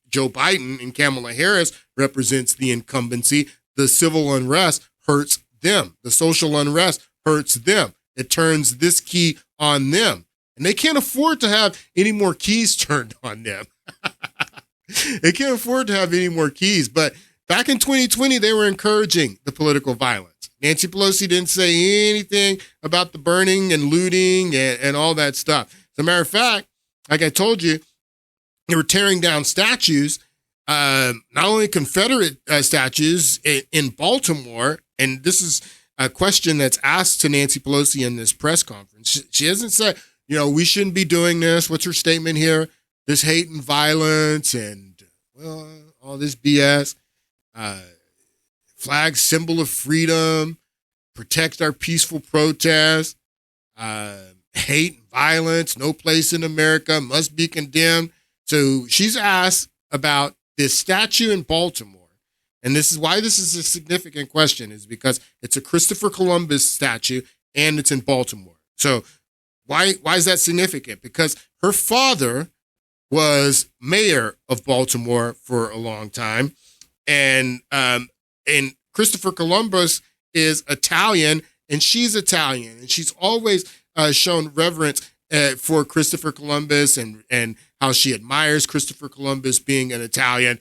Joe Biden and Kamala Harris represents the incumbency, the civil unrest hurts them. The social unrest hurts them. It turns this key on them. And they can't afford to have any more keys turned on them. They can't afford to have any more keys. But back in 2020, they were encouraging the political violence. Nancy Pelosi didn't say anything about the burning and looting and all that stuff. As a matter of fact, like I told you, they were tearing down statues, not only Confederate statues in Baltimore. And this is a question that's asked to Nancy Pelosi in this press conference. She hasn't said, we shouldn't be doing this. What's her statement here? This hate and violence and, all this BS. Flag, symbol of freedom, protect our peaceful protest. Hate and violence, no place in America, must be condemned. So she's asked about this statue in Baltimore. And this is why this is a significant question, is because it's a Christopher Columbus statue and it's in Baltimore. So why is that significant? Because her father was mayor of Baltimore for a long time. And Christopher Columbus is Italian and she's Italian. And she's always shown reverence for Christopher Columbus and how she admires Christopher Columbus being an Italian.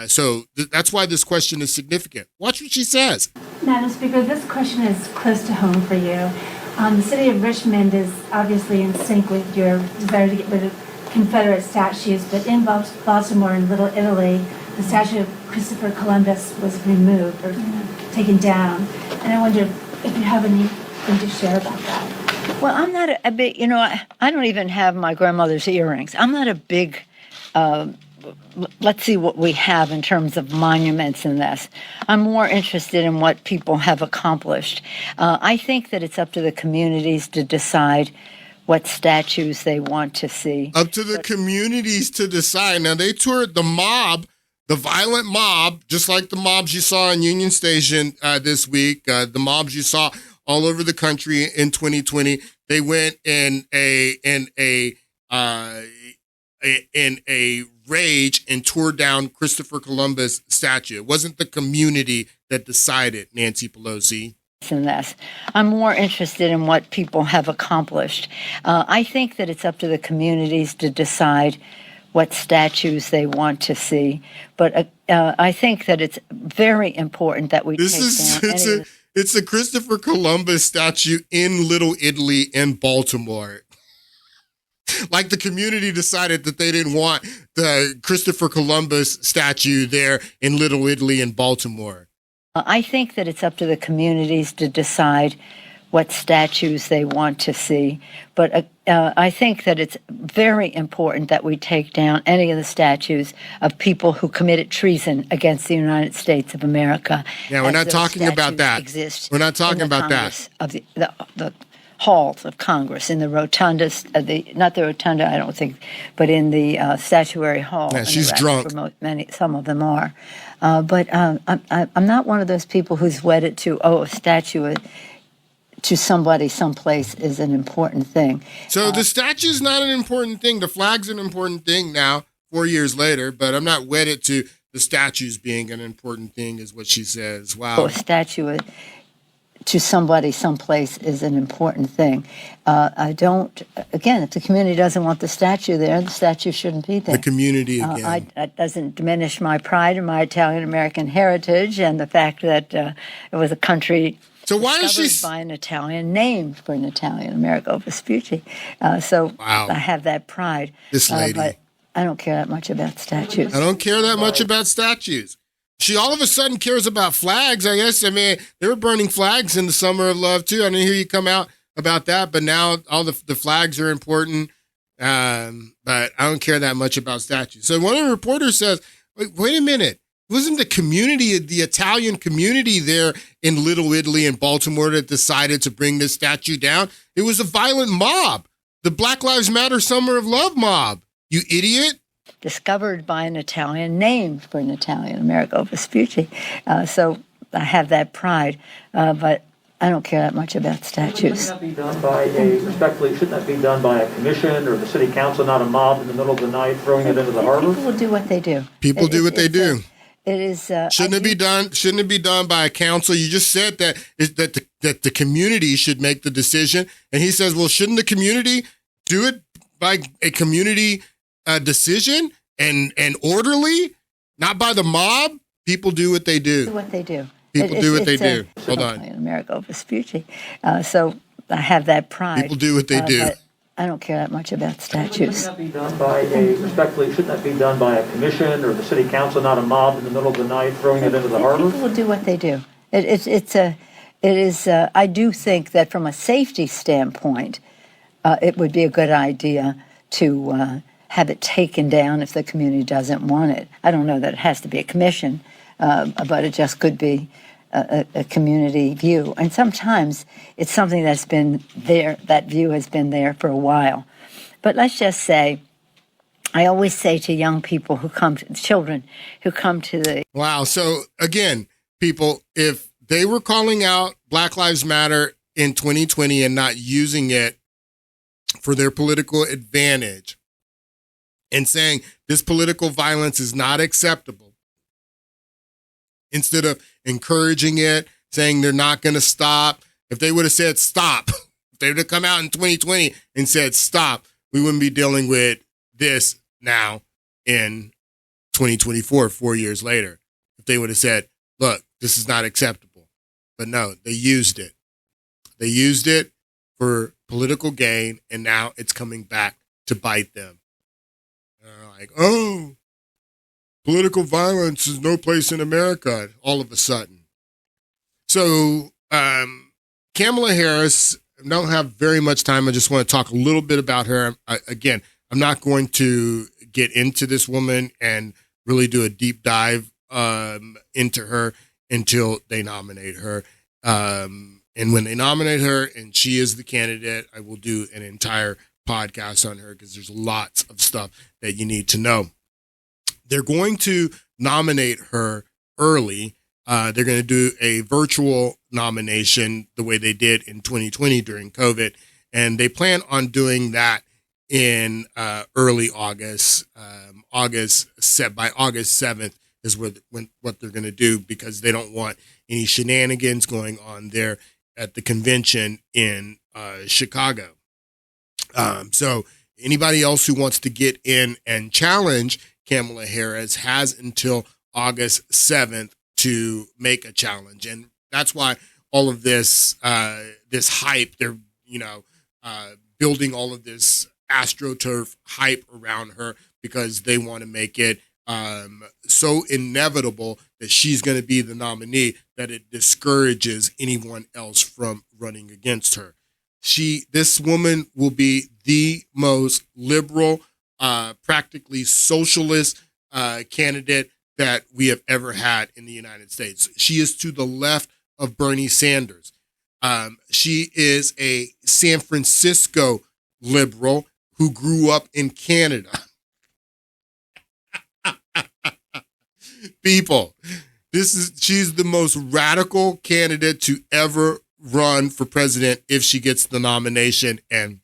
So that's why this question is significant. Watch what she says. Madam Speaker, this question is close to home for you. The city of Richmond is obviously in sync with your desire to get rid of Confederate statues, but in Baltimore and Little Italy, the statue of Christopher Columbus was removed or taken down. And I wonder if you have anything to share about that. Well, I'm not a big, I don't even have my grandmother's earrings. I'm not a big, let's see what we have in terms of monuments in this. I'm more interested in what people have accomplished. I think that it's up to the communities to decide what statues they want to see. Up to the communities to decide. Now, they toured the mob, the violent mob, just like the mobs you saw in Union Station this week, the mobs you saw all over the country in 2020. They went in a rage and tore down Christopher Columbus statue. It wasn't the community that decided, Nancy Pelosi. In this, I'm more interested in what people have accomplished. I think that it's up to the communities to decide what statues they want to see. But I think that it's very important that we It's a Christopher Columbus statue in Little Italy in Baltimore. Like the community decided that they didn't want the Christopher Columbus statue there in Little Italy in Baltimore. I think that it's up to the communities to decide what statues they want to see. But I think that it's very important that we take down any of the statues of people who committed treason against the United States of America. Yeah, we're not talking about that. We're not talking about that. Of the halls of Congress, in the rotundas, not the rotunda, I don't think, but in the statuary hall. Yeah, she's drunk. Some of them are. But I'm not one of those people who's wedded to, a statue to somebody someplace is an important thing. So the statue's not an important thing. The flag's an important thing now, 4 years later, but I'm not wedded to the statues being an important thing, is what she says. Wow. A statue to somebody someplace is an important thing. If the community doesn't want the statue there, the statue shouldn't be there. The community again. That doesn't diminish my pride and my Italian-American heritage and the fact that it was a country So why is she by an Italian, named for an Italian, Amerigo Vespucci. Wow. I have that pride. This lady. But I don't care that much about statues. I don't care that much about statues. She all of a sudden cares about flags, I guess. I mean, they were burning flags in the Summer of Love, too. I didn't hear you come out about that, but now all the flags are important. But I don't care that much about statues. So one of the reporters says, wait a minute. Wasn't the community, the Italian community there in Little Italy and Baltimore that decided to bring this statue down? It was a violent mob. The Black Lives Matter Summer of Love mob. You idiot. Discovered by an Italian, named for an Italian, Amerigo Vespucci. So I have that pride. But I don't care that much about statues. Shouldn't that be done by shouldn't that be done by a commission or the city council, not a mob in the middle of the night throwing it into the harbor? People will do what they do. People do what they do. It is. Shouldn't it be done? Shouldn't it be done by a council? You just said that that the community should make the decision, and he says, "Well, shouldn't the community do it by a community decision and orderly, not by the mob?" People do what they do. Do what they do. People do what they do. Hold on. America Vespucci. So I have that pride. People do what they do. But I don't care that much about statues. Shouldn't that be done by shouldn't that be done by a commission or the city council, not a mob in the middle of the night throwing it into the harbor? People will do what they do. It is. I do think that from a safety standpoint, it would be a good idea to have it taken down if the community doesn't want it. I don't know that it has to be a commission, but it just could be a community view. And sometimes it's something that's been there, that view has been there for a while. But let's just say, I always say to young people who come to, children who come to the... Wow. So again, people, if they were calling out Black Lives Matter in 2020 and not using it for their political advantage and saying this political violence is not acceptable, instead of encouraging it, saying they're not going to stop. If they would have said stop, if they would have come out in 2020 and said stop, we wouldn't be dealing with this now in 2024, 4 years later. If they would have said, look, this is not acceptable. But no, they used it. They used it for political gain, and now it's coming back to bite them. They're like, oh, political violence is no place in America, all of a sudden. So Kamala Harris, I don't have very much time. I just want to talk a little bit about her. Again, I'm not going to get into this woman and really do a deep dive into her until they nominate her. And when they nominate her and she is the candidate, I will do an entire podcast on her because there's lots of stuff that you need to know. They're going to nominate her early. They're going to do a virtual nomination the way they did in 2020 during COVID. And they plan on doing that in early August. By August 7th is what they're going to do, because they don't want any shenanigans going on there at the convention in Chicago. So anybody else who wants to get in and challenge Kamala Harris has until August 7th to make a challenge. And that's why all of this hype, they're, building all of this AstroTurf hype around her, because they want to make it so inevitable that she's going to be the nominee that it discourages anyone else from running against her. This woman will be the most liberal, practically socialist candidate that we have ever had in the United States. She is to the left of Bernie Sanders. She is a San Francisco liberal who grew up in Canada. People, she's the most radical candidate to ever run for president if she gets the nomination, and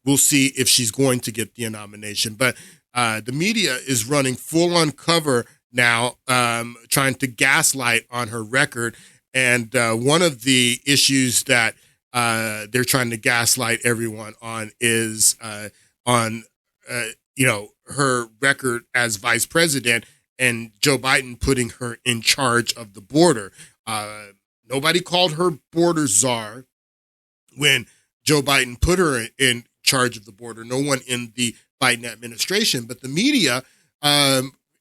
we'll see if she's going to get the nomination. But the media is running full on cover now, trying to gaslight on her record. And one of the issues that they're trying to gaslight everyone on is her record as vice president and Joe Biden putting her in charge of the border. Nobody called her border czar when Joe Biden put her in charge of the border. No one in the Biden administration, but the media,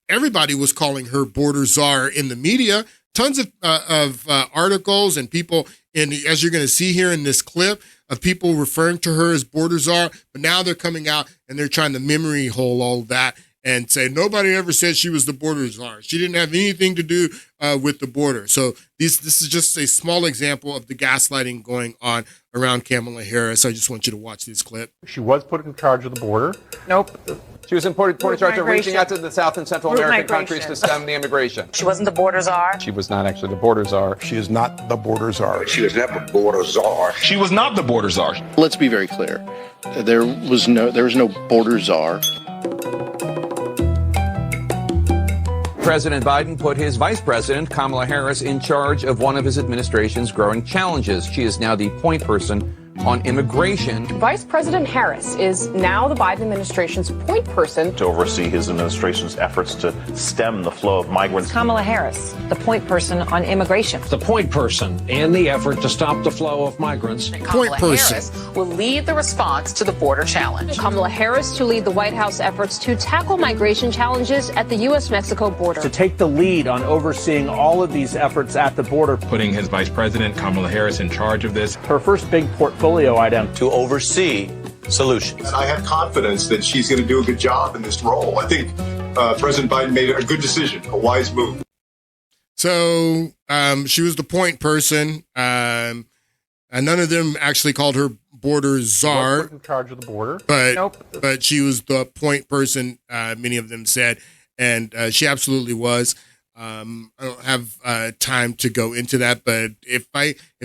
everybody was calling her border czar in the media. Tons of articles and people, as you're going to see here in this clip, of people referring to her as border czar. But now they're coming out and they're trying to memory hole all of that and say nobody ever said she was the border czar. She didn't have anything to do with the border. So this is just a small example of the gaslighting going on around Kamala Harris. I just want you to watch this clip. She was put in charge of the border. Nope. She was in charge of reaching out to the South and Central American countries to stem the immigration. She wasn't the border czar. She was not actually the border czar. She is not the border czar. She was never border czar. She was not the border czar. Let's be very clear. There was no border czar. President Biden put his vice president, Kamala Harris, in charge of one of his administration's growing challenges. She is now the point person on immigration. Vice President Harris is now the Biden administration's point person to oversee his administration's efforts to stem the flow of migrants. Kamala Harris, the point person on immigration. The point person in the effort to stop the flow of migrants. Kamala Harris will lead the response to the border challenge. Kamala Harris to lead the White House efforts to tackle migration challenges at the U.S.-Mexico border. To take the lead on overseeing all of these efforts at the border. Putting his vice president, Kamala Harris, in charge of this. Her first big portfolio item. To oversee solutions. And I have confidence that she's going to do a good job in this role. I think President Biden made a good decision, a wise move. So she was the point person. And none of them actually called her border czar. In charge of the border. But she was the point person, many of them said. And she absolutely was. I don't have time to go into that. But if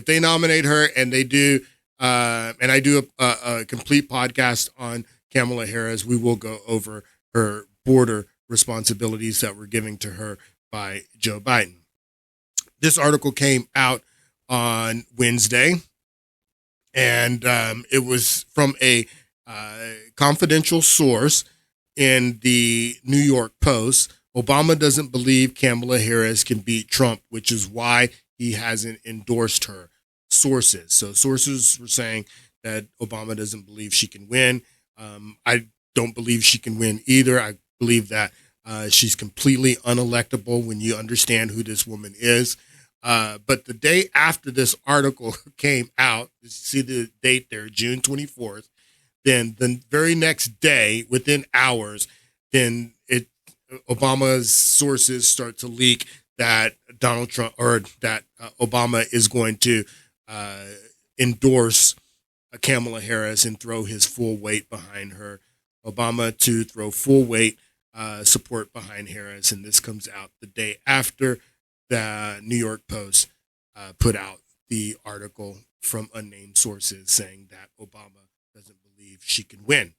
they nominate her and they do, and I do a complete podcast on Kamala Harris, we will go over her border responsibilities that were given to her by Joe Biden. This article came out on Wednesday, and it was from a confidential source in the New York Post. Obama doesn't believe Kamala Harris can beat Trump, which is why he hasn't endorsed her. Sources. So sources were saying that Obama doesn't believe she can win. I don't believe she can win either. I believe that she's completely unelectable when you understand who this woman is. But the day after this article came out, you see the date there, June 24th, then the very next day, within hours, then Obama's sources start to leak that Donald Trump or that Obama is going to endorse Kamala Harris and throw his full weight behind her. Obama to throw full weight support behind Harris, and this comes out the day after the New York Post put out the article from unnamed sources saying that Obama doesn't believe she can win.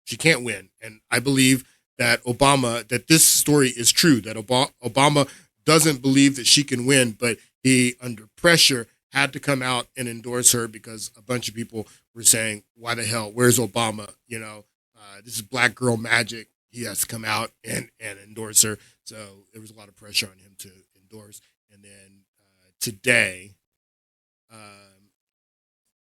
She can't win, and I believe that that this story is true, that Obama doesn't believe that she can win, but he, under pressure, had to come out and endorse her because a bunch of people were saying, why the hell, where's Obama? This is black girl magic. He has to come out and endorse her. So there was a lot of pressure on him to endorse. And then today,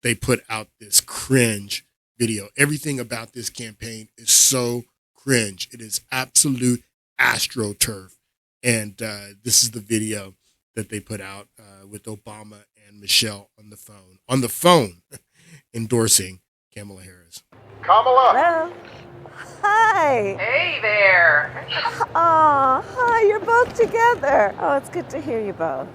they put out this cringe video. Everything about this campaign is so cringe. It is absolute astroturf. And this is the video that they put out with Obama and Michelle on the phone, endorsing Kamala Harris. Kamala. Hello. Hi. Hey there. Oh, hi. You're both together. Oh, it's good to hear you both.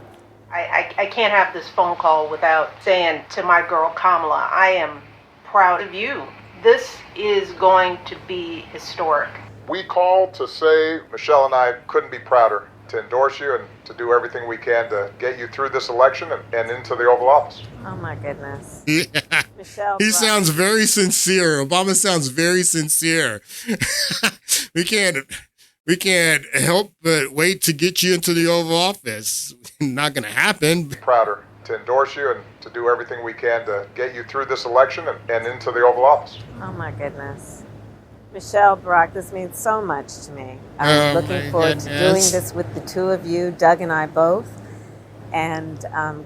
I can't have this phone call without saying to my girl Kamala, I am proud of you. This is going to be historic. We called to say Michelle and I couldn't be prouder to endorse you and to do everything we can to get you through this election and into the Oval Office. Oh, my goodness. Yeah. Michelle. He sounds very sincere. Obama sounds very sincere. We can't help but wait to get you into the Oval Office. Not going to happen. Prouder to endorse you and to do everything we can to get you through this election and into the Oval Office. Oh, my goodness. Michelle, Brock, this means so much to me. I was looking forward to doing this with the two of you, Doug and I both, and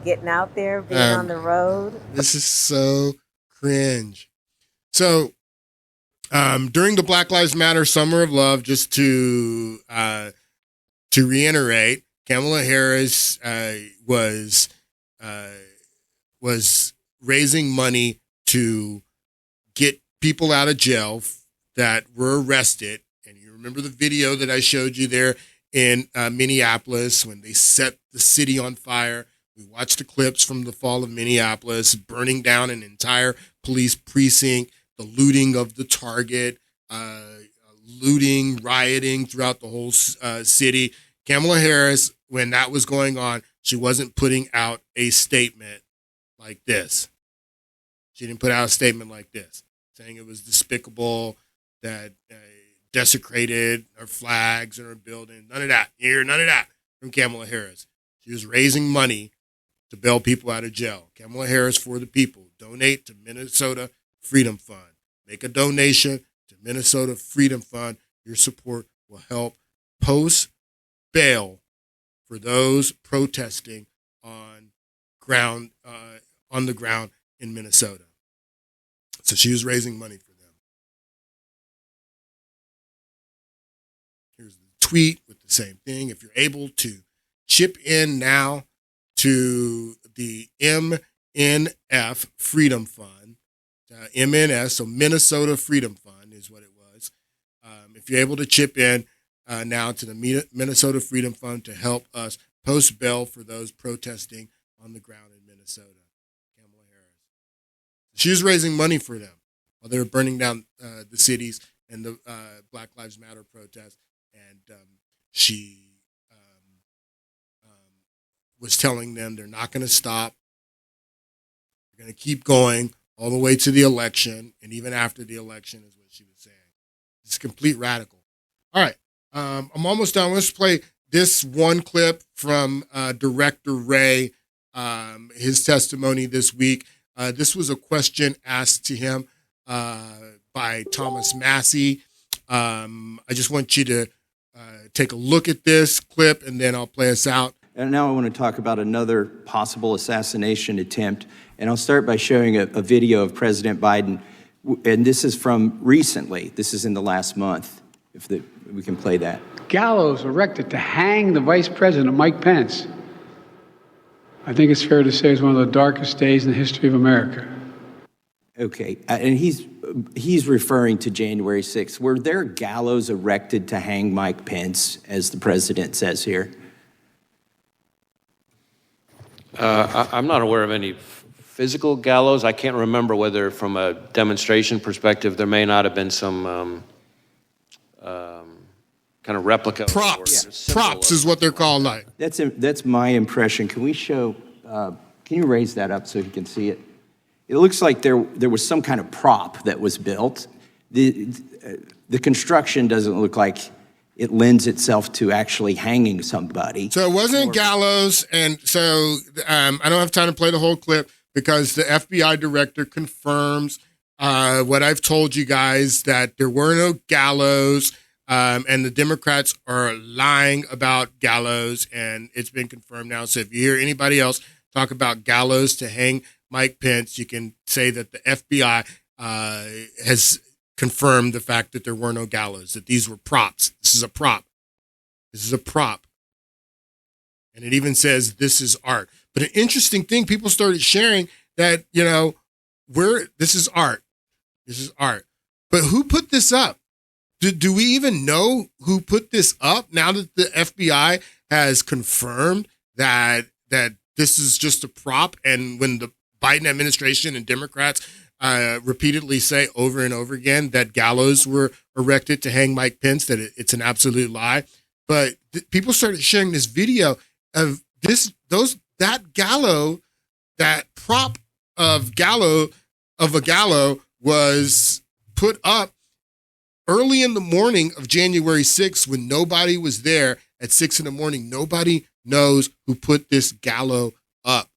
getting out there, being on the road. This is so cringe. So during the Black Lives Matter Summer of Love, just to reiterate, Kamala Harris was raising money to get people out of jail that were arrested. And you remember the video that I showed you there in Minneapolis when they set the city on fire. We watched the clips from the fall of Minneapolis, burning down an entire police precinct, the looting of the Target, looting, rioting throughout the whole city. Kamala Harris, when that was going on, she wasn't putting out a statement like this. She didn't put out a statement like this, saying it was despicable that desecrated our flags and our building. None of that. You hear none of that from Kamala Harris. She was raising money to bail people out of jail. Kamala Harris for the people. Donate to Minnesota Freedom Fund. Make a donation to Minnesota Freedom Fund. Your support will help post bail for those protesting on the ground in Minnesota. So she was raising money for them. Here's the tweet with the same thing. If you're able to chip in now to the MNF Freedom Fund, MNS, so Minnesota Freedom Fund is what it was. If you're able to chip in now to the Minnesota Freedom Fund to help us post bail for those protesting on the ground in Minnesota. Kamala Harris. She was raising money for them while they were burning down the cities and the Black Lives Matter protests. And she was telling them they're not going to stop. They're going to keep going all the way to the election. And even after the election is what she was saying. It's complete radical. All right. I'm almost done. Let's play this one clip from Director Wray, his testimony this week. This was a question asked to him by Thomas Massey. I just want you to take a look at this clip, and then I'll play us out. And now I want to talk about another possible assassination attempt. And I'll start by showing a video of President Biden. And this is from recently. This is in the last month, if we can play that. Gallows erected to hang the Vice President, Mike Pence. I think it's fair to say it's one of the darkest days in the history of America. Okay, and he's referring to January 6th. Were there gallows erected to hang Mike Pence, as the president says here? I'm not aware of any physical gallows. I can't remember whether from a demonstration perspective there may not have been some kind of replica. Props is what they're called. Like. That's my impression. Can we show, can you raise that up so he can see it? It looks like there was some kind of prop that was built. The construction doesn't look like it lends itself to actually hanging somebody. So it wasn't gallows, and so I don't have time to play the whole clip because the FBI director confirms what I've told you guys, that there were no gallows, and the Democrats are lying about gallows, and it's been confirmed now. So if you hear anybody else talk about gallows to hang Mike Pence, you can say that the FBI has confirmed the fact that there were no gallows, that these were props. This is a prop. This is a prop. And it even says this is art. But an interesting thing, people started sharing that, this is art. This is art. But who put this up? Do we even know who put this up now that the FBI has confirmed that this is just a prop? And when the Biden administration and Democrats repeatedly say over and over again that gallows were erected to hang Mike Pence, that it's an absolute lie. But people started sharing this video of that prop of a gallows was put up early in the morning of January 6th when nobody was there at 6 a.m. Nobody knows who put this gallows up,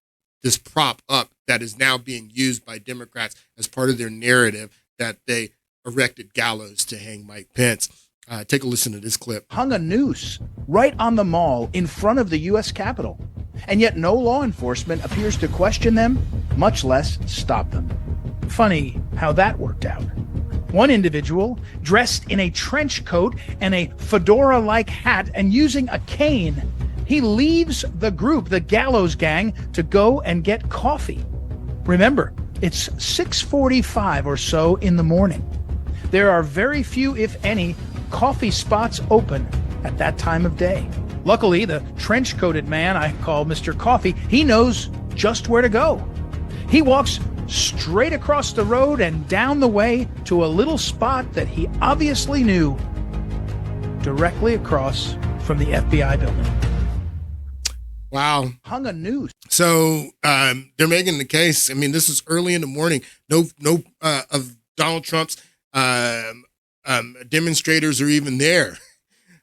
this prop up that is now being used by Democrats as part of their narrative that they erected gallows to hang Mike Pence. Take a listen to this clip. Hung a noose right on the mall in front of the U.S. Capitol. And yet no law enforcement appears to question them, much less stop them. Funny how that worked out. One individual, dressed in a trench coat and a fedora-like hat and using a cane, he leaves the group, the Gallows Gang, to go and get coffee. Remember, it's 6:45 or so in the morning. There are very few, if any, coffee spots open at that time of day. Luckily, the trench-coated man I call Mr. Coffee, he knows just where to go. He walks straight across the road and down the way to a little spot that he obviously knew, directly across from the FBI building. Wow. Hung a noose. So they're making the case. I mean, this is early in the morning. No of Donald Trump's demonstrators are even there.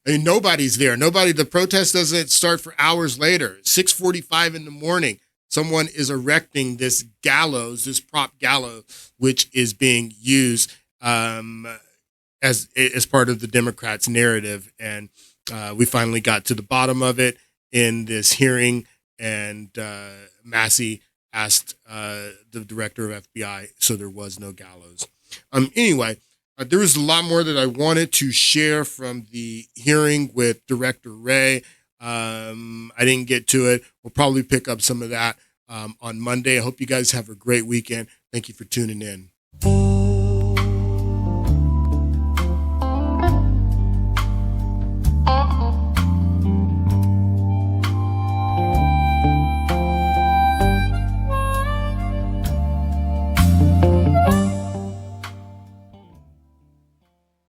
I mean, nobody's there. The protest doesn't start for hours later. 6:45 in the morning, someone is erecting this gallows, this prop gallows, which is being used as part of the Democrats' narrative. And we finally got to the bottom of it in this hearing, and Massey asked the director of FBI, so there was no gallows. Anyway, there was a lot more that I wanted to share from the hearing with Director Wray. I didn't get to it. We'll probably pick up some of that on Monday. I hope you guys have a great weekend. Thank you for tuning in.